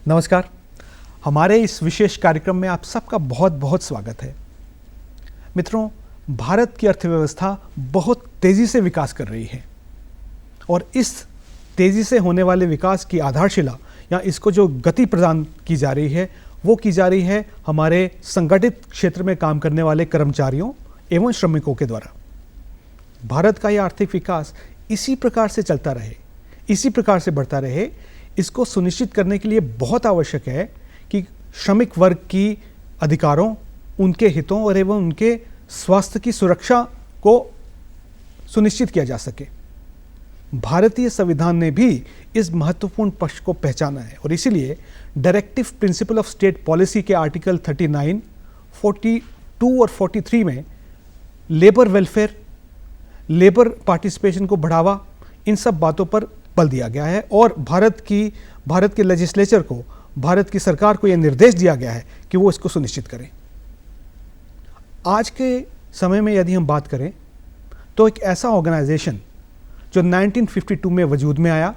नमस्कार। हमारे इस विशेष कार्यक्रम में आप सबका बहुत बहुत स्वागत है। मित्रों, भारत की अर्थव्यवस्था बहुत तेज़ी से विकास कर रही है और इस तेज़ी से होने वाले विकास की आधारशिला या इसको जो गति प्रदान की जा रही है वो की जा रही है हमारे संगठित क्षेत्र में काम करने वाले कर्मचारियों एवं श्रमिकों के द्वारा। भारत का यह आर्थिक विकास इसी प्रकार से चलता रहे, इसी प्रकार से बढ़ता रहे, इसको सुनिश्चित करने के लिए बहुत आवश्यक है कि श्रमिक वर्ग की अधिकारों, उनके हितों और एवं उनके स्वास्थ्य की सुरक्षा को सुनिश्चित किया जा सके। भारतीय संविधान ने भी इस महत्वपूर्ण पक्ष को पहचाना है और इसीलिए directive principle of state policy के आर्टिकल 39, 42 और 43 में लेबर वेलफेयर, लेबर पार्टिसिपेशन को बढ़ावा, इन सब बातों पर बल दिया गया है और भारत के लेजिस्लेचर को, भारत की सरकार को यह निर्देश दिया गया है कि वो इसको सुनिश्चित करें। आज के समय में यदि हम बात करें तो एक ऐसा ऑर्गेनाइजेशन जो 1952 में वजूद में आया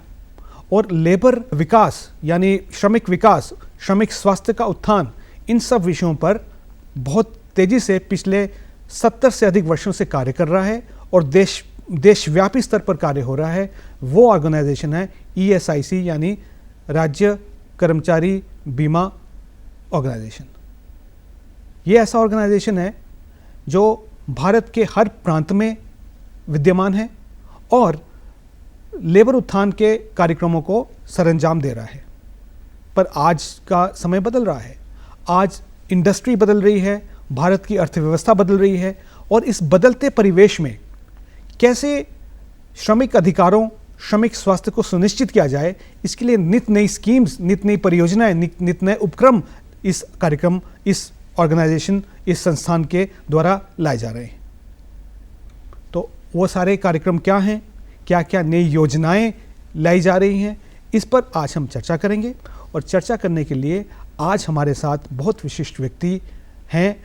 और लेबर विकास यानी श्रमिक विकास, श्रमिक स्वास्थ्य का उत्थान, इन सब विषयों पर बहुत तेज़ी से पिछले 70 से अधिक वर्षों से कार्य कर रहा है और देशव्यापी स्तर पर कार्य हो रहा है, वो ऑर्गेनाइजेशन है ESIC यानी राज्य कर्मचारी बीमा ऑर्गेनाइजेशन। ये ऐसा ऑर्गेनाइजेशन है जो भारत के हर प्रांत में विद्यमान है और लेबर उत्थान के कार्यक्रमों को सरंजाम दे रहा है। पर आज का समय बदल रहा है, आज इंडस्ट्री बदल रही है, भारत की अर्थव्यवस्था बदल रही है और इस बदलते परिवेश में कैसे श्रमिक अधिकारों, श्रमिक स्वास्थ्य को सुनिश्चित किया जाए, इसके लिए नित नई स्कीम्स, नित नई परियोजनाएं, नित नए उपक्रम इस कार्यक्रम, इस ऑर्गेनाइजेशन, इस संस्थान के द्वारा लाए जा रहे हैं। तो वो सारे कार्यक्रम क्या हैं, क्या क्या नई योजनाएं लाई जा रही हैं, इस पर आज हम चर्चा करेंगे और चर्चा करने के लिए आज हमारे साथ बहुत विशिष्ट व्यक्ति हैं।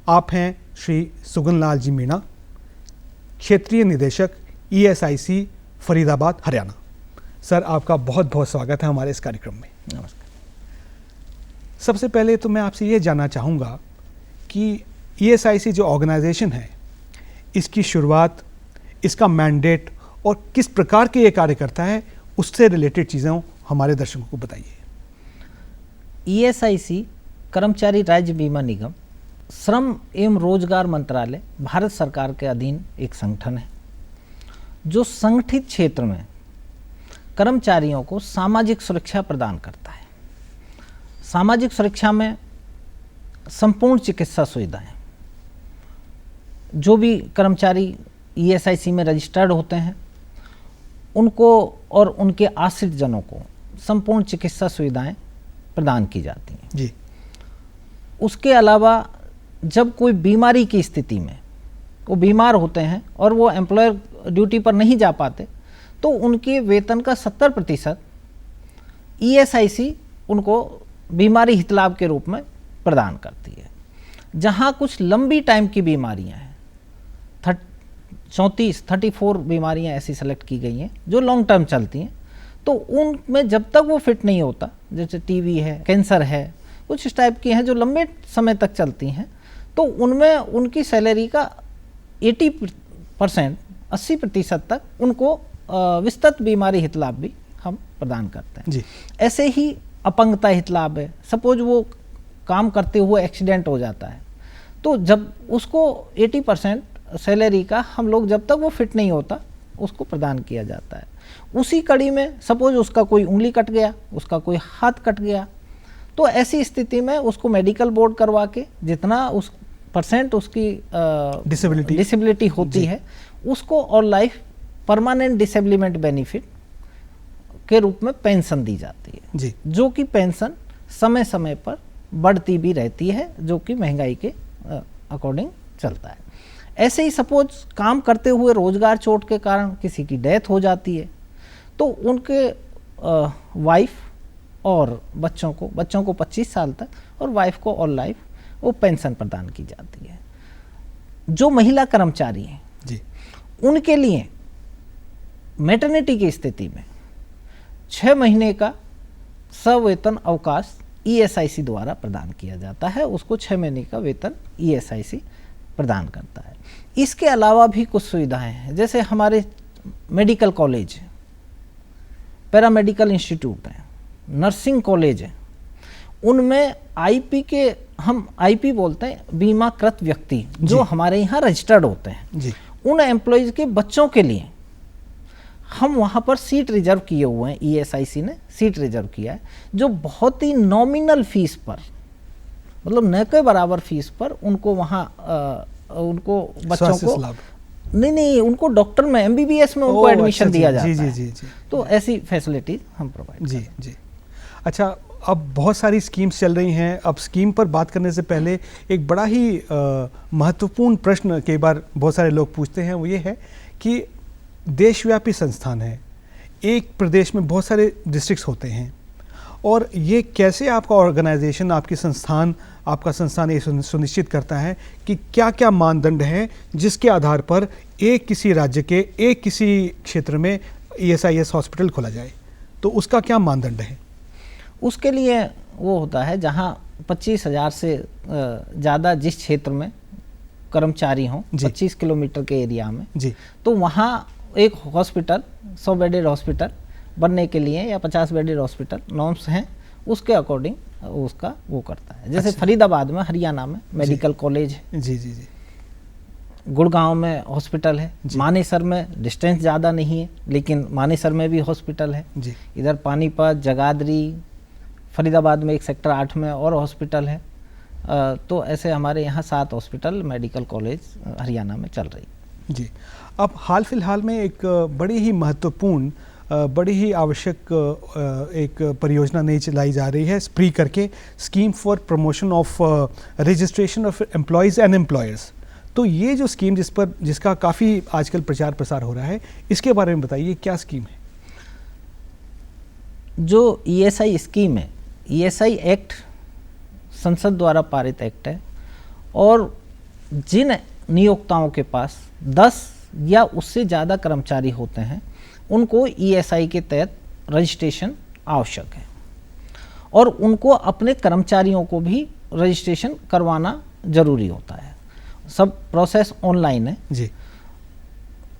आप हैं श्री सुगन लाल जी मीणा, क्षेत्रीय निदेशक ESIC फरीदाबाद, हरियाणा। सर, आपका बहुत बहुत स्वागत है हमारे इस कार्यक्रम में। नमस्कार। सबसे पहले तो मैं आपसे ये जानना चाहूँगा कि ESIC जो ऑर्गेनाइजेशन है, इसकी शुरुआत, इसका मैंडेट और किस प्रकार के ये कार्य करता है, उससे रिलेटेड चीज़ें हमारे दर्शकों को बताइए। ESIC कर्मचारी राज्य बीमा निगम, श्रम एवं रोजगार मंत्रालय, भारत सरकार के अधीन एक संगठन है जो संगठित क्षेत्र में कर्मचारियों को सामाजिक सुरक्षा प्रदान करता है। सामाजिक सुरक्षा में संपूर्ण चिकित्सा सुविधाएं, जो भी कर्मचारी ESIC में रजिस्टर्ड होते हैं उनको और उनके आश्रित जनों को संपूर्ण चिकित्सा सुविधाएं प्रदान की जाती हैं जी। उसके अलावा जब कोई बीमारी की स्थिति में वो बीमार होते हैं और वो एम्प्लॉयर ड्यूटी पर नहीं जा पाते तो उनके वेतन का 70% ESIC उनको बीमारी हितलाभ के रूप में प्रदान करती है। जहाँ कुछ लंबी टाइम की बीमारियाँ हैं, 34 बीमारियाँ ऐसी सेलेक्ट की गई हैं जो लॉन्ग टर्म चलती हैं, तो उनमें जब तक वो फिट नहीं होता, जैसे TB है, कैंसर है, कुछ इस टाइप की हैं जो लंबे समय तक चलती हैं, तो उनमें उनकी सैलरी का 80% तक उनको विस्तृत बीमारी हितलाभ भी हम प्रदान करते हैं जी। ऐसे ही अपंगता हितलाभ है। सपोज वो काम करते हुए एक्सीडेंट हो जाता है तो जब उसको 80% सैलरी का हम लोग जब तक वो फिट नहीं होता उसको प्रदान किया जाता है। उसी कड़ी में सपोज उसका कोई उंगली कट गया, उसका कोई हाथ कट गया, तो ऐसी स्थिति में उसको मेडिकल बोर्ड करवा के जितना उस % उसकी डिसेबिलिटी होती है उसको और लाइफ परमानेंट डिसेबलिमेंट बेनिफिट के रूप में पेंशन दी जाती है जी। जो कि पेंशन समय समय पर बढ़ती भी रहती है, जो कि महंगाई के अकॉर्डिंग चलता है। ऐसे ही सपोज काम करते हुए रोजगार चोट के कारण किसी की डेथ हो जाती है तो उनके वाइफ और बच्चों को 25 साल तक और वाइफ को ऑल लाइफ वो पेंशन प्रदान की जाती है। जो महिला कर्मचारी हैं जी, उनके लिए मैटरनिटी की स्थिति में 6 महीने का सवेतन अवकाश ईएसआईसी द्वारा प्रदान किया जाता है, उसको 6 महीने का वेतन ईएसआईसी प्रदान करता है। इसके अलावा भी कुछ सुविधाएं हैं, जैसे हमारे मेडिकल कॉलेज, पैरामेडिकल इंस्टीट्यूट हैं, नर्सिंग कॉलेज हैं, उनमें आईपी के, हम आईपी बोलते हैं बीमाकृत व्यक्ति, जो हमारे यहाँ रजिस्टर्ड होते हैं जी। उन एम्प्लॉयज़ के बच्चों के लिए हम वहाँ पर सीट रिजर्व किए हुए हैं, ईएसआईसी ने सीट रिजर्व किया है, जो बहुत ही नॉमिनल फीस पर, मतलब न के बराबर फीस पर उनको वहाँ उनको बच्चों को नहीं उनको डॉक्टर में एमबीबीएस में उनको एडमिशन दिया जाता है। जी। तो ऐसी फैसिलिटी हम प्रोवाइड जी। अच्छा, अब बहुत सारी स्कीम्स चल रही हैं। अब स्कीम पर बात करने से पहले एक बड़ा ही महत्वपूर्ण प्रश्न कई बार बहुत सारे लोग पूछते हैं, वो ये है कि देशव्यापी संस्थान है, एक प्रदेश में बहुत सारे डिस्ट्रिक्ट्स होते हैं, और ये कैसे आपका ऑर्गेनाइजेशन, आपका संस्थान ये सुनिश्चित करता है कि क्या क्या मानदंड हैं जिसके आधार पर एक किसी राज्य के एक किसी क्षेत्र में ESIS हॉस्पिटल खोला जाए, तो उसका क्या मानदंड है? उसके लिए वो होता है जहाँ 25,000 से ज़्यादा जिस क्षेत्र में कर्मचारी हों, 25 किलोमीटर के एरिया में जी, तो वहाँ एक हॉस्पिटल 100 बेडेड हॉस्पिटल बनने के लिए या 50 बेडेड हॉस्पिटल नॉर्म्स हैं, उसके अकॉर्डिंग उसका वो करता है। जैसे फरीदाबाद में, हरियाणा में मेडिकल कॉलेज है, जी, गुड़गांव में हॉस्पिटल है, मानेसर में डिस्टेंस ज़्यादा नहीं है लेकिन मानेसर में भी हॉस्पिटल है जी। इधर पानीपत, जगाधरी, फरीदाबाद में एक सेक्टर 8 में और हॉस्पिटल है। तो ऐसे हमारे यहाँ 7 हॉस्पिटल मेडिकल कॉलेज हरियाणा में चल रही जी। अब हाल फिलहाल में एक बड़ी ही महत्वपूर्ण, बड़ी ही आवश्यक एक परियोजना नई चलाई जा रही है, स्प्री करके, scheme for promotion of registration of employees and employers. तो ये जो स्कीम जिसका काफ़ी आजकल प्रचार प्रसार हो रहा है, इसके बारे में बताइए, क्या स्कीम है? जो ESI स्कीम है, ESI एक्ट संसद द्वारा पारित एक्ट है, और जिन नियोक्ताओं के पास 10 या उससे ज़्यादा कर्मचारी होते हैं उनको ESI के तहत रजिस्ट्रेशन आवश्यक है, और उनको अपने कर्मचारियों को भी रजिस्ट्रेशन करवाना ज़रूरी होता है। सब प्रोसेस ऑनलाइन है जी।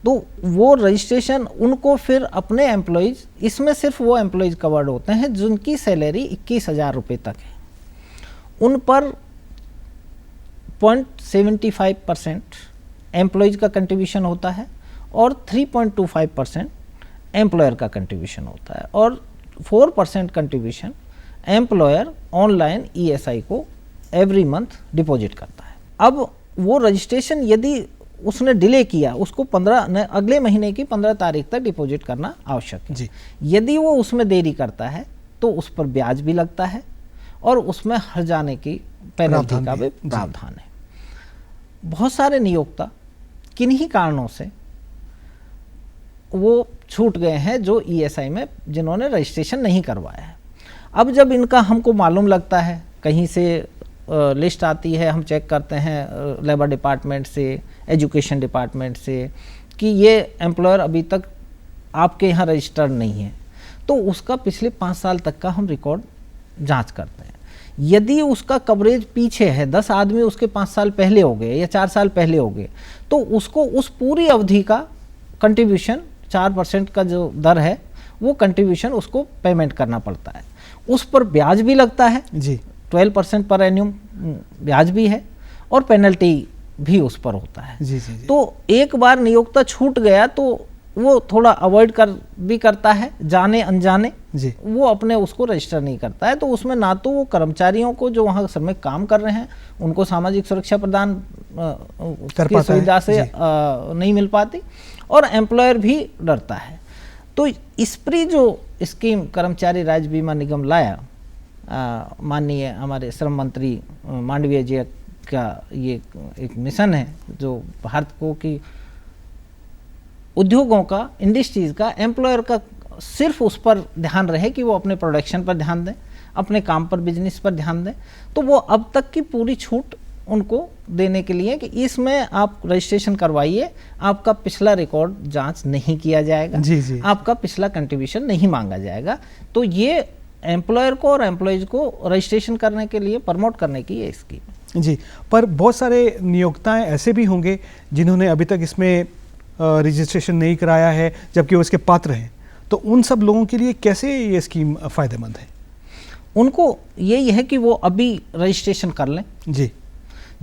तो वो रजिस्ट्रेशन उनको फिर अपने एम्प्लॉयज़, इसमें सिर्फ वो एम्प्लॉयज़ कवर्ड होते हैं जिनकी सैलरी 21,000 रुपये तक है, उन पर 0.75% एम्प्लॉयज़ का कंट्रीब्यूशन होता है और 3.25% एम्प्लॉयर का कंट्रीब्यूशन होता है, और 4% कंट्रीब्यूशन एम्प्लॉयर ऑनलाइन ESI को एवरी मंथ डिपॉजिट करता है। अब वो रजिस्ट्रेशन यदि उसने डिले किया, उसको अगले महीने की 15 तारीख तक डिपॉजिट करना आवश्यक है जी। यदि वो उसमें देरी करता है तो उस पर ब्याज भी लगता है और उसमें हर जाने की पेनल्टी का भी प्रावधान है। बहुत सारे नियोक्ता किन्हीं कारणों से वो छूट गए हैं जो ESI में, जिन्होंने रजिस्ट्रेशन नहीं करवाया है। अब जब इनका हमको मालूम लगता है, कहीं से लिस्ट आती है, हम चेक करते हैं लेबर डिपार्टमेंट से, एजुकेशन डिपार्टमेंट से, कि ये एम्प्लॉयर अभी तक आपके यहाँ रजिस्टर्ड नहीं है, तो उसका पिछले 5 साल तक का हम रिकॉर्ड जांच करते हैं। यदि उसका कवरेज पीछे है, 10 आदमी उसके 5 साल पहले हो गए या 4 साल पहले हो गए, तो उसको उस पूरी अवधि का कंट्रीब्यूशन 4% का जो दर है वो कंट्रीब्यूशन उसको पेमेंट करना पड़ता है। उस पर ब्याज भी लगता है जी, 12% पर एन्यूम ब्याज भी है, और पेनल्टी भी उस पर होता है जी। तो एक बार नियोक्ता छूट गया तो वो थोड़ा अवॉइड भी करता है, जाने अनजाने जी, वो अपने उसको रजिस्टर नहीं करता है। तो उसमें ना तो वो कर्मचारियों को जो वहाँ सर में काम कर रहे हैं उनको सामाजिक सुरक्षा प्रदान की सुविधा से नहीं मिल पाती, और एम्प्लॉयर भी डरता है। तो स्प्री जो स्कीम कर्मचारी राज्य बीमा निगम लाया, माननीय हमारे श्रम मंत्री मांडवीय जी का ये एक मिशन है, जो भारत को कि उद्योगों का, इंडस्ट्रीज़ का, एम्प्लॉयर का सिर्फ उस पर ध्यान रहे कि वो अपने प्रोडक्शन पर ध्यान दें, अपने काम पर, बिजनेस पर ध्यान दें। तो वो अब तक की पूरी छूट उनको देने के लिए कि इसमें आप रजिस्ट्रेशन करवाइए, आपका पिछला रिकॉर्ड जांच नहीं किया जाएगा जी, आपका पिछला कंट्रीब्यूशन नहीं मांगा जाएगा। तो ये एम्प्लॉयर को और एम्प्लॉयज को रजिस्ट्रेशन करने के लिए प्रमोट करने की ये स्कीम। जी, पर बहुत सारे नियोक्ताएं ऐसे भी होंगे जिन्होंने अभी तक इसमें रजिस्ट्रेशन नहीं कराया है, जबकि वो इसके पात्र हैं, तो उन सब लोगों के लिए कैसे ये स्कीम फ़ायदेमंद है? उनको यही है कि वो अभी रजिस्ट्रेशन कर लें। जी,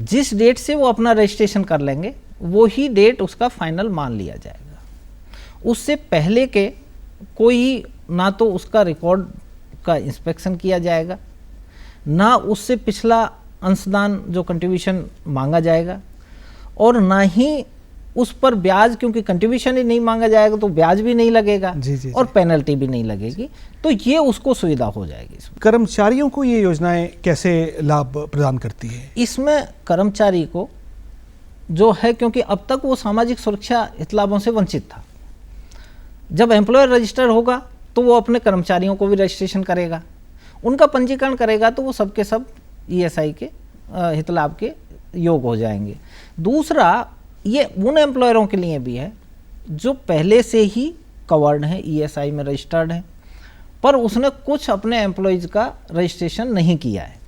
जिस डेट से वो अपना रजिस्ट्रेशन कर लेंगे वो ही डेट उसका फाइनल मान लिया जाएगा। उससे पहले के कोई ना तो उसका रिकॉर्ड का इंस्पेक्शन किया जाएगा, ना उससे पिछला अंशदान जो कंट्रीब्यूशन मांगा जाएगा, और ना ही उस पर ब्याज, क्योंकि कंट्रीब्यूशन ही नहीं मांगा जाएगा तो ब्याज भी नहीं लगेगा। जी, और पेनल्टी भी नहीं लगेगी। तो ये उसको सुविधा हो जाएगी। कर्मचारियों को ये योजनाएं कैसे लाभ प्रदान करती है? इसमें कर्मचारी को जो है, क्योंकि अब तक वो सामाजिक सुरक्षा हित लाभों से वंचित था, जब एम्प्लॉयर रजिस्टर होगा तो वो अपने कर्मचारियों को भी रजिस्ट्रेशन करेगा, उनका पंजीकरण करेगा, तो वो सबके सब ESI के हित लाभ के योग हो जाएंगे। दूसरा, ये उन एम्प्लॉयरों के लिए भी है जो पहले से ही कवर्ड हैं, ESI में रजिस्टर्ड हैं, पर उसने कुछ अपने एम्प्लॉयज़ का रजिस्ट्रेशन नहीं किया है।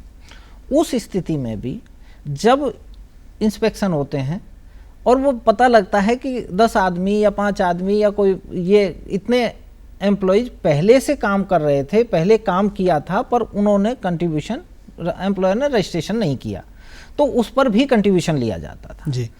उस स्थिति में भी जब इंस्पेक्शन होते हैं और वो पता लगता है कि 10 आदमी या 5 आदमी या कोई ये इतने एम्प्लॉयज़ पहले से काम कर रहे थे, पहले काम किया था, पर उन्होंने कंट्रीब्यूशन, एम्प्लॉयर ने रजिस्ट्रेशन नहीं किया, तो उस पर भी कंट्रीब्यूशन लिया जाता था। जी,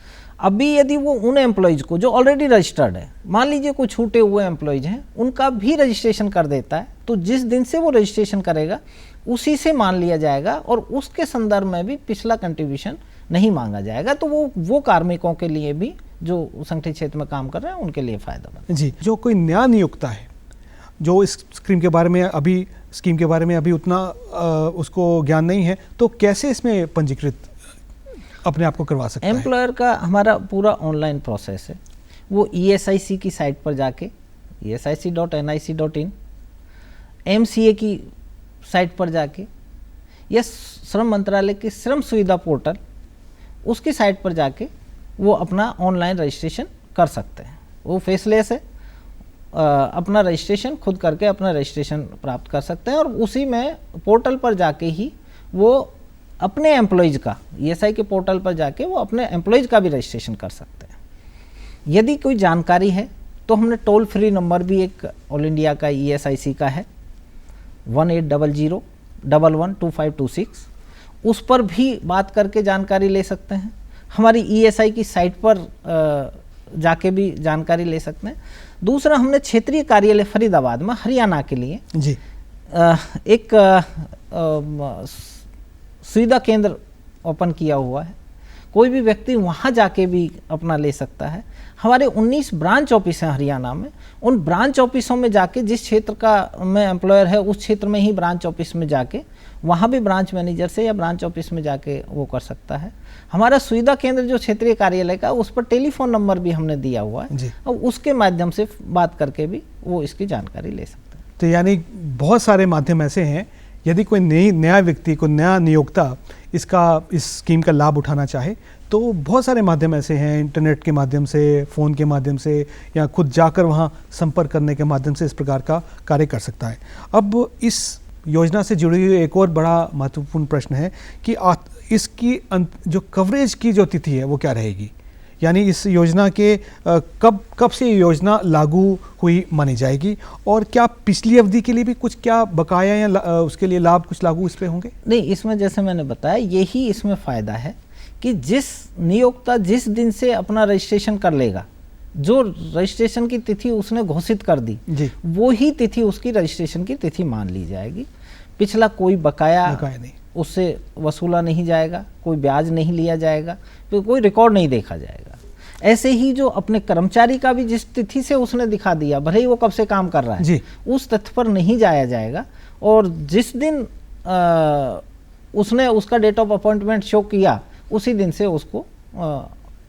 अभी यदि वो उन एम्प्लॉयज़ को जो ऑलरेडी रजिस्टर्ड है, मान लीजिए कोई छूटे हुए एम्प्लॉयज़ हैं, उनका भी रजिस्ट्रेशन कर देता है, तो जिस दिन से वो रजिस्ट्रेशन करेगा उसी से मान लिया जाएगा और उसके संदर्भ में भी पिछला कंट्रीब्यूशन नहीं मांगा जाएगा। तो वो कार्मिकों के लिए भी जो संगठित क्षेत्र में काम कर रहे हैं उनके लिए फायदेमंद। जी, जो कोई नया नियोक्ता है जो इस स्कीम के बारे में अभी उतना उसको ज्ञान नहीं है, तो कैसे इसमें पंजीकृत अपने आप को करवा सकता है? एम्प्लॉयर का हमारा पूरा ऑनलाइन प्रोसेस है। वो ESIC की साइट पर जाके esic.nic.in, MCA की साइट पर जाके, या श्रम मंत्रालय के श्रम सुविधा पोर्टल उसकी साइट पर जाके वो अपना ऑनलाइन रजिस्ट्रेशन कर सकते हैं। वो फेसलेस है, अपना रजिस्ट्रेशन खुद करके अपना रजिस्ट्रेशन प्राप्त कर सकते हैं, और उसी में पोर्टल पर जाके ही वो अपने एम्प्लॉयज़ का, ESI के पोर्टल पर जाके वो अपने एम्प्लॉयज़ का भी रजिस्ट्रेशन कर सकते हैं। यदि कोई जानकारी है तो हमने टोल फ्री नंबर भी एक ऑल इंडिया का ESIC का है, 1800-112526, उस पर भी बात करके जानकारी ले सकते हैं। हमारी ESI की साइट पर जाके भी जानकारी ले सकते हैं। दूसरा, हमने क्षेत्रीय कार्यालय फरीदाबाद में हरियाणा के लिए जी एक सुविधा केंद्र ओपन किया हुआ है। कोई भी व्यक्ति वहाँ जाके भी अपना ले सकता है। हमारे 19 ब्रांच ऑफिस हैं हरियाणा में। उन ब्रांच ऑफिसों में जाके, जिस क्षेत्र का में एम्प्लॉयर है उस क्षेत्र में ही ब्रांच ऑफिस में जाके, वहाँ भी ब्रांच मैनेजर से या ब्रांच ऑफिस में जाके वो कर सकता है। हमारा सुविधा केंद्र जो क्षेत्रीय कार्यालय का, उस पर टेलीफोन नंबर भी हमने दिया हुआ है, और उसके माध्यम से बात करके भी वो इसकी जानकारी ले सकते हैं। तो यानी बहुत सारे माध्यम ऐसे हैं, यदि कोई नया व्यक्ति, कोई नया नियोक्ता इस स्कीम का लाभ उठाना चाहे तो बहुत सारे माध्यम ऐसे हैं, इंटरनेट के माध्यम से, फ़ोन के माध्यम से, या खुद जाकर वहाँ संपर्क करने के माध्यम से इस प्रकार का कार्य कर सकता है। अब इस योजना से जुड़ी हुई एक और बड़ा महत्वपूर्ण प्रश्न है कि इसकी जो कवरेज की जो तिथि है वो क्या रहेगी, यानी इस योजना के कब से ये योजना लागू हुई मानी जाएगी, और क्या पिछली अवधि के लिए भी कुछ क्या बकाया या उसके लिए लाभ कुछ लागू इस पे होंगे? नहीं, इसमें जैसे मैंने बताया, यही इसमें फ़ायदा है कि जिस नियोक्ता जिस दिन से अपना रजिस्ट्रेशन कर लेगा, जो रजिस्ट्रेशन की तिथि उसने घोषित कर दी, वो ही तिथि उसकी रजिस्ट्रेशन की तिथि मान ली जाएगी। पिछला कोई बकाया नहीं, उससे वसूला नहीं जाएगा, कोई ब्याज नहीं लिया जाएगा, तो कोई रिकॉर्ड नहीं देखा जाएगा। ऐसे ही जो अपने कर्मचारी का भी जिस तिथि से उसने दिखा दिया, भले ही वो कब से काम कर रहा है, उस तथ्य पर नहीं जाया जाएगा, और जिस दिन उसने उसका डेट ऑफ अपॉइंटमेंट शो किया उसी दिन से उसको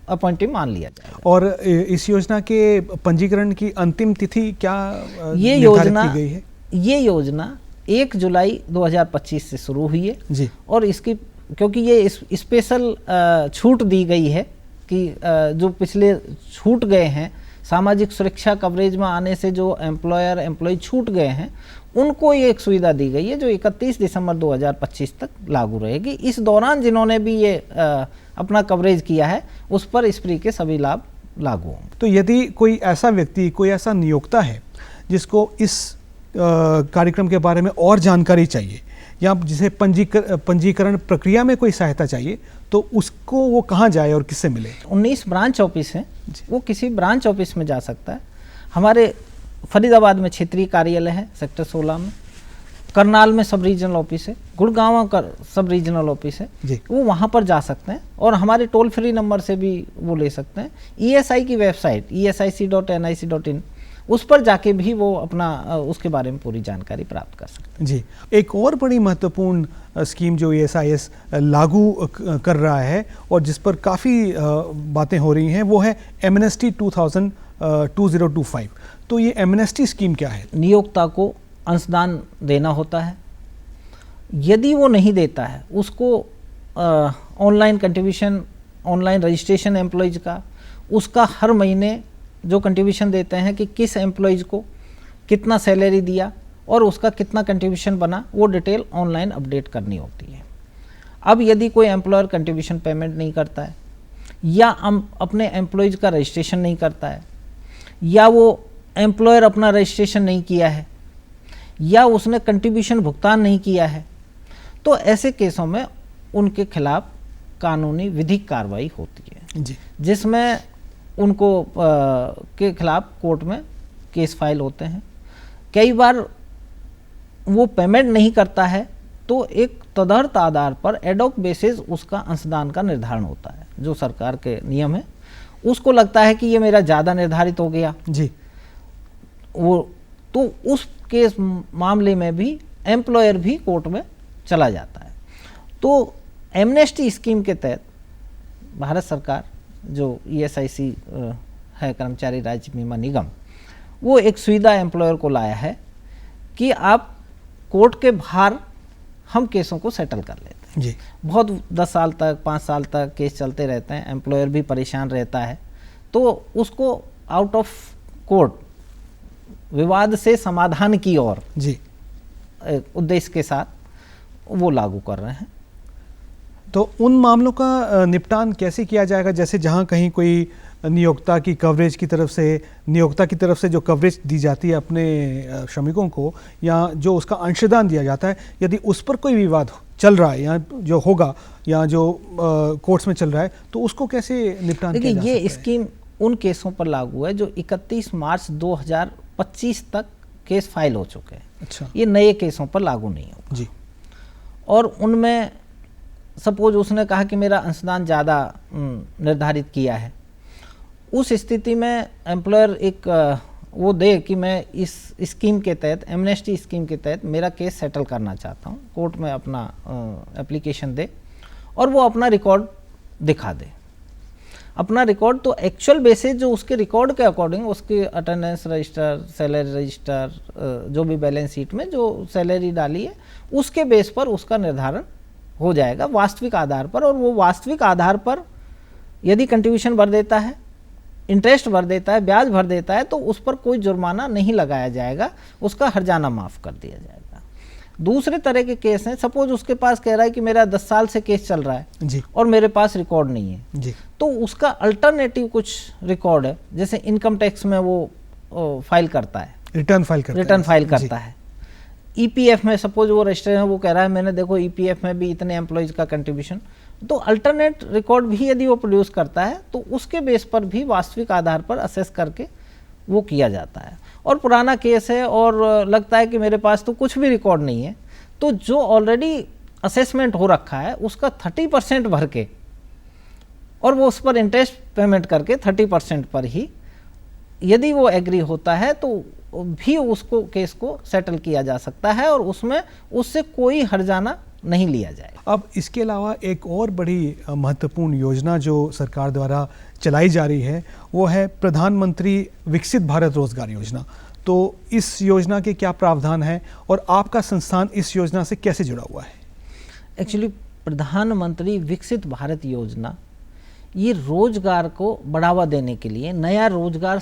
अपॉइंटी मान लिया जाएगा। और इस योजना के पंजीकरण की अंतिम तिथि क्या निर्धारित की गई है? ये योजना 1 जुलाई 2025 से शुरू हुई है जी, और इसकी, क्योंकि ये स्पेशल छूट दी गई है कि जो पिछले छूट गए हैं सामाजिक सुरक्षा कवरेज में आने से जो एम्प्लॉयर एम्प्लॉय छूट गए हैं उनको ये एक सुविधा दी गई है जो 31 दिसंबर 2025 तक लागू रहेगी। इस दौरान जिन्होंने भी ये अपना कवरेज किया है उस पर इस फ्री के सभी लाभ लागू होंगे। तो यदि कोई ऐसा व्यक्ति, कोई ऐसा नियोक्ता है जिसको इस कार्यक्रम के बारे में और जानकारी चाहिए या जिसे पंजीकरण प्रक्रिया में कोई सहायता चाहिए, तो उसको वो कहाँ जाए और किससे मिले? 19 ब्रांच ऑफिस हैं, वो किसी ब्रांच ऑफिस में जा सकता है। हमारे फरीदाबाद में क्षेत्रीय कार्यालय है सेक्टर 16 में, करनाल में सब रीजनल ऑफिस है, गुड़गांव का सब रीजनल ऑफिस है, वो वहाँ पर जा सकते हैं और हमारे टोल फ्री नंबर से भी वो ले सकते हैं। ESI की वेबसाइट esic.nic.in उस पर जाके भी वो अपना उसके बारे में पूरी जानकारी प्राप्त कर सकते हैं। जी, एक और बड़ी महत्वपूर्ण स्कीम जो ESIS लागू कर रहा है और जिस पर काफ़ी बातें हो रही हैं वो है एमनेस्टी 2025। तो ये एमनेस्टी स्कीम क्या है? नियोक्ता को अंशदान देना होता है, यदि वो नहीं देता है उसको online contribution, online registration employees का, उसका हर महीने जो कंट्रीब्यूशन देते हैं कि किस एम्प्लॉयज़ को कितना सैलरी दिया और उसका कितना कंट्रीब्यूशन बना, वो डिटेल ऑनलाइन अपडेट करनी होती है। अब यदि कोई एम्प्लॉयर कंट्रीब्यूशन पेमेंट नहीं करता है या अपने एम्प्लॉयज़ का रजिस्ट्रेशन नहीं करता है या वो एम्प्लॉयर अपना रजिस्ट्रेशन नहीं किया है या उसने कंट्रीब्यूशन भुगतान नहीं किया है, तो ऐसे केसों में उनके खिलाफ कानूनी विधिक कार्रवाई होती है जी, जिसमें उनको के खिलाफ कोर्ट में केस फाइल होते हैं। कई बार वो पेमेंट नहीं करता है तो एक तदर्थ आधार पर एडॉक बेसिस उसका अंशदान का निर्धारण होता है, जो सरकार के नियम है। उसको लगता है कि ये मेरा ज़्यादा निर्धारित हो गया जी, वो तो उस केस मामले में भी एम्प्लॉयर भी कोर्ट में चला जाता है। तो एमनेस्टी स्कीम के तहत भारत सरकार जो ESIC है, कर्मचारी राज्य बीमा निगम, वो एक सुविधा एम्प्लॉयर को लाया है कि आप कोर्ट के बाहर हम केसों को सेटल कर लेते हैं। जी, बहुत 10 साल तक 5 साल तक केस चलते रहते हैं, एम्प्लॉयर भी परेशान रहता है, तो उसको आउट ऑफ कोर्ट विवाद से समाधान की ओर जी, उद्देश्य के साथ वो लागू कर रहे हैं। तो उन मामलों का निपटान कैसे किया जाएगा, जैसे जहां कहीं कोई नियोक्ता की कवरेज की तरफ से, नियोक्ता की तरफ से जो कवरेज दी जाती है अपने श्रमिकों को या जो उसका अंशदान दिया जाता है, यदि उस पर कोई विवाद चल रहा है या जो होगा या जो कोर्ट्स में चल रहा है, तो उसको कैसे निपटान किया जा सकता है? ये स्कीम उन केसों पर लागू है जो 31 मार्च 2025 तक केस फाइल हो चुके हैं। अच्छा, ये नए केसों पर लागू नहीं होगा जी, और उनमें सपोज उसने कहा कि मेरा अंशदान ज़्यादा निर्धारित किया है, उस स्थिति में एम्प्लॉयर एक वो दे कि मैं इस स्कीम के तहत, एमनेस्टी स्कीम के तहत मेरा केस सेटल करना चाहता हूँ, कोर्ट में अपना एप्लीकेशन दे और वो अपना रिकॉर्ड दिखा दे। अपना रिकॉर्ड तो एक्चुअल बेसिस जो उसके रिकॉर्ड के अकॉर्डिंग उसके अटेंडेंस रजिस्टर, सैलरी रजिस्टर, जो भी बैलेंस शीट में जो सैलरी डाली है उसके बेस पर उसका निर्धारण हो जाएगा वास्तविक आधार पर। और वो वास्तविक आधार पर यदि कंट्रीब्यूशन भर देता है, इंटरेस्ट भर देता है, ब्याज भर देता है, तो उस पर कोई जुर्माना नहीं लगाया जाएगा, उसका हर्जाना माफ़ कर दिया जाएगा। दूसरे तरह के केस हैं, सपोज उसके पास कह रहा है कि मेरा 10 साल से केस चल रहा है जी, और मेरे पास रिकॉर्ड नहीं है जी, तो उसका अल्टरनेटिव कुछ रिकॉर्ड है, जैसे इनकम टैक्स में वो फाइल करता है, रिटर्न फाइल करता है। EPF में सपोज वो रजिस्टर है, वो कह रहा है मैंने देखो EPF में भी इतने एम्प्लॉयज का कंट्रीब्यूशन, तो अल्टरनेट रिकॉर्ड भी यदि वो प्रोड्यूस करता है तो उसके बेस पर भी वास्तविक आधार पर असेस करके वो किया जाता है। और पुराना केस है और लगता है कि मेरे पास तो कुछ भी रिकॉर्ड नहीं है, तो जो ऑलरेडी असेसमेंट हो रखा है उसका 30% भर के और वो उस पर इंटरेस्ट पेमेंट करके 30% पर ही यदि वो एग्री होता है तो भी उसको केस को सेटल किया जा सकता है और उसमें उससे कोई हर्जाना नहीं लिया जाए। अब इसके अलावा एक और बड़ी महत्वपूर्ण योजना जो सरकार द्वारा चलाई जा रही है वो है प्रधानमंत्री विकसित भारत रोजगार योजना। तो इस योजना के क्या प्रावधान हैं और आपका संस्थान इस योजना से कैसे जुड़ा हुआ है? एक्चुअली प्रधानमंत्री विकसित भारत योजना ये रोजगार को बढ़ावा देने के लिए, नया रोजगार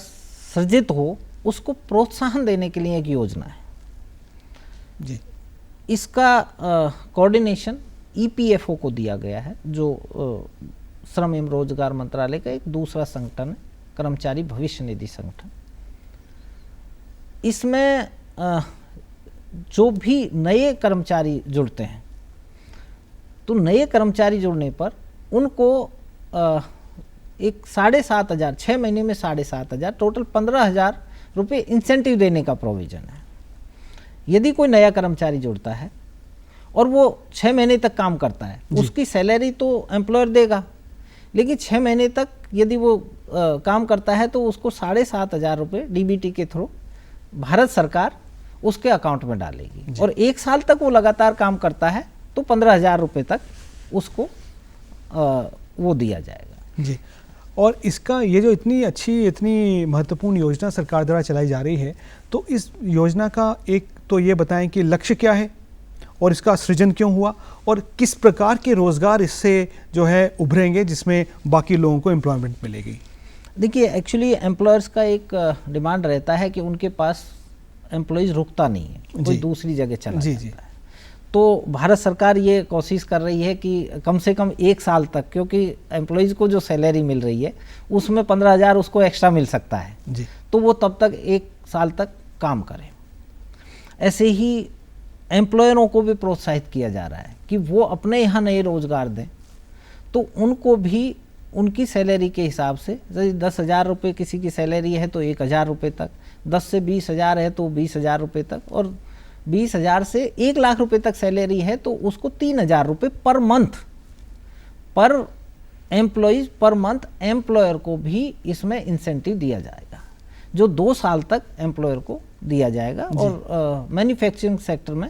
सृजित हो उसको प्रोत्साहन देने के लिए एक योजना है जी। इसका कोऑर्डिनेशन ईपीएफओ को दिया गया है, जो श्रम एवं रोजगार मंत्रालय का एक दूसरा संगठन है, कर्मचारी भविष्य निधि संगठन। इसमें जो भी नए कर्मचारी जुड़ते हैं तो नए कर्मचारी जुड़ने पर उनको एक 7,500, 6 महीने में 7,500, टोटल 15,000 रुपये इंसेंटिव देने का प्रोविजन है। यदि कोई नया कर्मचारी जुड़ता है और वो 6 महीने तक काम करता है, उसकी सैलरी तो एम्प्लॉयर देगा, लेकिन 6 महीने तक यदि वो काम करता है तो उसको 7,500 रुपये डीबीटी के थ्रू भारत सरकार उसके अकाउंट में डालेगी। और 1 साल तक वो लगातार काम करता है तो 15,000 रुपये तक उसको वो दिया जाएगा। जी। और इसका ये जो इतनी अच्छी, इतनी महत्वपूर्ण योजना सरकार द्वारा चलाई जा रही है, तो इस योजना का एक तो ये बताएं कि लक्ष्य क्या है और इसका सृजन क्यों हुआ और किस प्रकार के रोजगार इससे जो है उभरेंगे जिसमें बाकी लोगों को एम्प्लॉयमेंट मिलेगी। देखिए, एक्चुअली एम्प्लॉयर्स का एक डिमांड रहता है कि उनके पास एम्प्लॉयज़ रुकता नहीं है, कोई दूसरी जगह चला जाता है। तो भारत सरकार ये कोशिश कर रही है कि कम से कम 1 साल तक, क्योंकि एम्प्लॉयज़ को जो सैलरी मिल रही है उसमें 15,000 उसको एक्स्ट्रा मिल सकता है जी। तो वो तब तक 1 साल तक काम करें। ऐसे ही एम्प्लॉयरों को भी प्रोत्साहित किया जा रहा है कि वो अपने यहाँ नए रोजगार दें, तो उनको भी उनकी सैलरी के हिसाब से, जैसे 10,000 रुपये किसी की सैलरी है तो 1,000 रुपये तक, 10 से 20,000 है तो 20,000 रुपये तक, और 20,000 से 1,00,000 रुपये तक सैलरी है तो उसको 3,000 रुपये पर मंथ पर एम्प्लॉयज़ पर मंथ एम्प्लॉयर को भी इसमें इंसेंटिव दिया जाएगा, जो 2 साल तक एम्प्लॉयर को दिया जाएगा। और मैन्युफैक्चरिंग सेक्टर में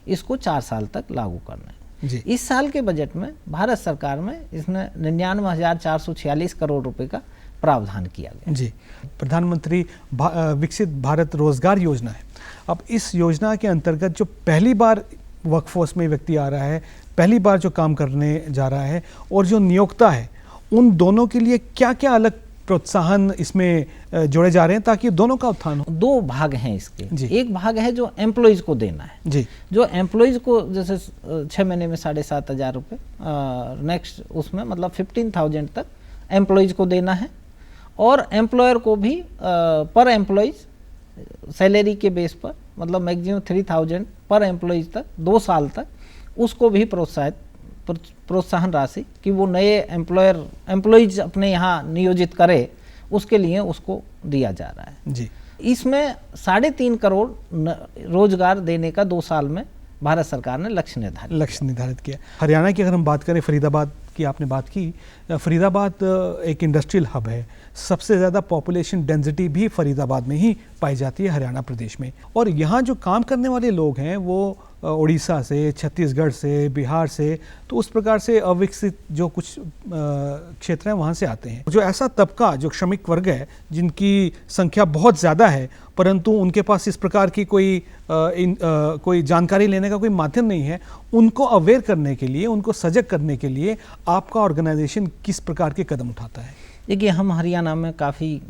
इसको 4 साल तक लागू करना है। इस साल के बजट में भारत सरकार में इसने 99,446 करोड़ रुपए का प्रावधान किया गया। जी। प्रधानमंत्री विकसित भारत रोजगार योजना है। अब इस योजना के अंतर्गत जो पहली बार वर्कफोर्स में व्यक्ति आ रहा है, पहली बार जो काम करने जा रहा है और जो नियोक्ता है, उन दोनों के लिए क्या क्या अलग प्रोत्साहन इसमें जोड़े जा रहे हैं ताकि दोनों का उत्थान हो? 2 भाग हैं इसके। एक भाग है जो एम्प्लॉयज़ को देना है जी, जो एम्प्लॉयज़ को जैसे 6 महीने में 7,500 रुपये, नेक्स्ट उसमें मतलब 15,000 तक एम्प्लॉयज़ को देना है। और एम्प्लॉयर को भी पर एम्प्लॉयज़ सैलरी के बेस पर मतलब मैक्सिमम 3,000 पर एम्प्लॉयज़ तक 2 साल तक उसको भी प्रोत्साहन राशि कि वो नए एम्प्लॉयज़ अपने यहाँ नियोजित करे, उसके लिए उसको दिया जा रहा है जी। इसमें 3.5 करोड़ रोजगार देने का 2 साल में भारत सरकार ने लक्ष्य निर्धारित किया। हरियाणा की अगर हम बात करें, फरीदाबाद की आपने बात की, फरीदाबाद एक इंडस्ट्रियल हब है, सबसे ज़्यादा पॉपुलेशन डेंसिटी भी फरीदाबाद में ही पाई जाती है हरियाणा प्रदेश में। और यहाँ जो काम करने वाले लोग हैं वो उड़ीसा से, छत्तीसगढ़ से, बिहार से, तो उस प्रकार से अविकसित जो कुछ क्षेत्र हैं वहाँ से आते हैं। जो ऐसा तबका, जो श्रमिक वर्ग है जिनकी संख्या बहुत ज़्यादा है परंतु उनके पास इस प्रकार की कोई जानकारी लेने का कोई माध्यम नहीं है, उनको अवेयर करने के लिए, उनको सजग करने के लिए आपका ऑर्गेनाइजेशन किस प्रकार के कदम उठाता है? देखिए, हम हरियाणा में काफ़ी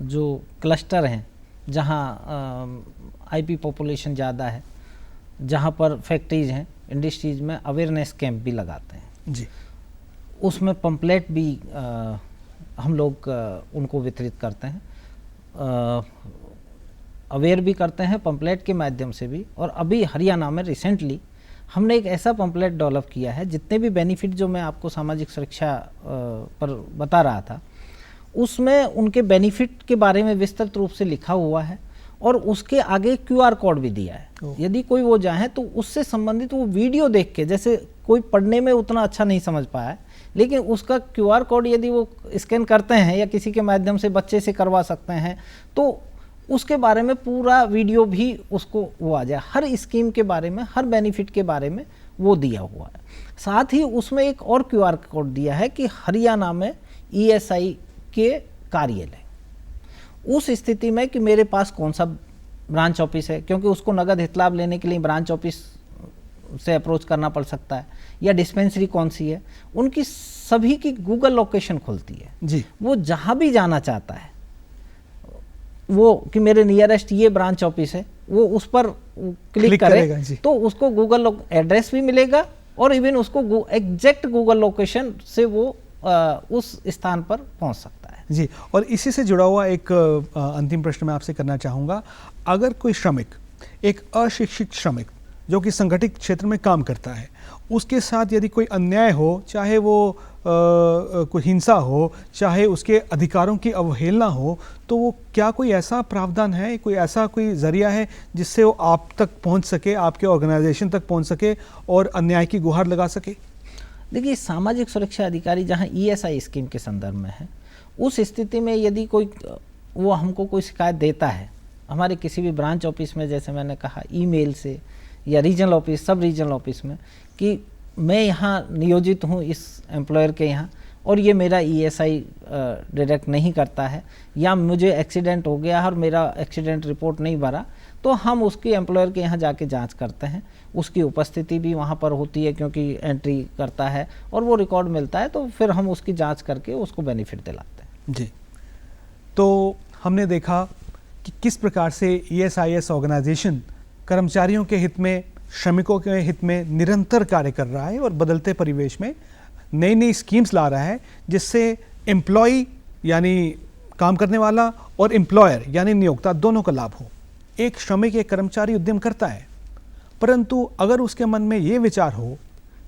जो क्लस्टर हैं जहाँ आईपी पॉपुलेशन ज़्यादा है, जहाँ पर फैक्ट्रीज हैं, इंडस्ट्रीज में अवेयरनेस कैंप भी लगाते हैं जी। उसमें पंपलेट भी हम लोग उनको वितरित करते हैं, अवेयर भी करते हैं पंपलेट के माध्यम से भी। और अभी हरियाणा में रिसेंटली हमने एक ऐसा पंपलेट डेवलप किया है, जितने भी बेनिफिट जो मैं आपको सामाजिक सुरक्षा पर बता रहा था, उसमें उनके बेनिफिट के बारे में विस्तृत रूप से लिखा हुआ है और उसके आगे QR कोड भी दिया है। यदि कोई वो चाहे तो उससे संबंधित वो वीडियो देख के, जैसे कोई पढ़ने में उतना अच्छा नहीं समझ पाया है लेकिन उसका QR कोड यदि वो स्कैन करते हैं या किसी के माध्यम से बच्चे से करवा सकते हैं तो उसके बारे में पूरा वीडियो भी उसको वो आ जाए। हर स्कीम के बारे में, हर बेनिफिट के बारे में वो दिया हुआ है। साथ ही उसमें एक और QR कोड दिया है कि हरियाणा में ESI के कार्यालय, उस स्थिति में कि मेरे पास कौन सा ब्रांच ऑफिस है, क्योंकि उसको नगद हित लाभ लेने के लिए ब्रांच ऑफिस से अप्रोच करना पड़ सकता है, या डिस्पेंसरी कौन सी है, उनकी सभी की गूगल लोकेशन खुलती है जी। वो जहाँ भी जाना चाहता है वो कि मेरे नियरेस्ट ये ब्रांच ऑफिस है, वो उस पर क्लिक करेगा जी। करे तो उसको गूगल एड्रेस भी मिलेगा और इवन उसको एग्जैक्ट गूगल लोकेशन से वो उस स्थान पर पहुंच सकता है जी। और इसी से जुड़ा हुआ एक अंतिम प्रश्न मैं आपसे करना चाहूँगा। अगर कोई श्रमिक, एक अशिक्षित श्रमिक जो कि संगठित क्षेत्र में काम करता है, उसके साथ यदि कोई अन्याय हो, चाहे वो कोई हिंसा हो, चाहे उसके अधिकारों की अवहेलना हो, तो वो क्या कोई ऐसा प्रावधान है, कोई ऐसा कोई जरिया है जिससे वो आप तक पहुंच सके, आपके ऑर्गेनाइजेशन तक पहुंच सके और अन्याय की गुहार लगा सके? देखिए, सामाजिक सुरक्षा अधिकारी जहां ESI स्कीम के संदर्भ में है, उस स्थिति में यदि कोई वो हमको कोई शिकायत देता है हमारे किसी भी ब्रांच ऑफिस में, जैसे मैंने कहा ईमेल से या रीजनल ऑफिस, सब रीजनल ऑफिस में, कि मैं यहाँ नियोजित हूँ इस एम्प्लॉयर के यहाँ और ये मेरा ESI डायरेक्ट नहीं करता है, या मुझे एक्सीडेंट हो गया और मेरा एक्सीडेंट रिपोर्ट नहीं भरा, तो हम उसकी एम्प्लॉयर के यहाँ जाके जांच करते हैं। उसकी उपस्थिति भी वहाँ पर होती है क्योंकि एंट्री करता है और वो रिकॉर्ड मिलता है, तो फिर हम उसकी जांच करके उसको बेनिफिट दिलाते हैं। जी। तो हमने देखा कि किस प्रकार से ESIS ऑर्गेनाइजेशन कर्मचारियों के हित में, श्रमिकों के हित में निरंतर कार्य कर रहा है और बदलते परिवेश में नई नई स्कीम्स ला रहा है, जिससे एम्प्लॉय यानी काम करने वाला और एम्प्लॉयर यानी नियोक्ता दोनों का लाभ हो। एक श्रमिक, एक कर्मचारी उद्यम करता है, परंतु अगर उसके मन में ये विचार हो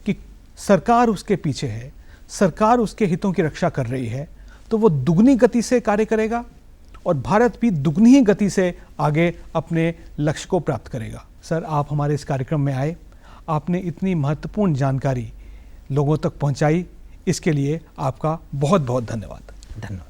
कि सरकार उसके पीछे है, सरकार उसके हितों की रक्षा कर रही है, तो वो दुगनी गति से कार्य करेगा और भारत भी दुगनी ही गति से आगे अपने लक्ष्य को प्राप्त करेगा। सर, आप हमारे इस कार्यक्रम में आए, आपने इतनी महत्वपूर्ण जानकारी लोगों तक पहुंचाई, इसके लिए आपका बहुत बहुत धन्यवाद। धन्यवाद।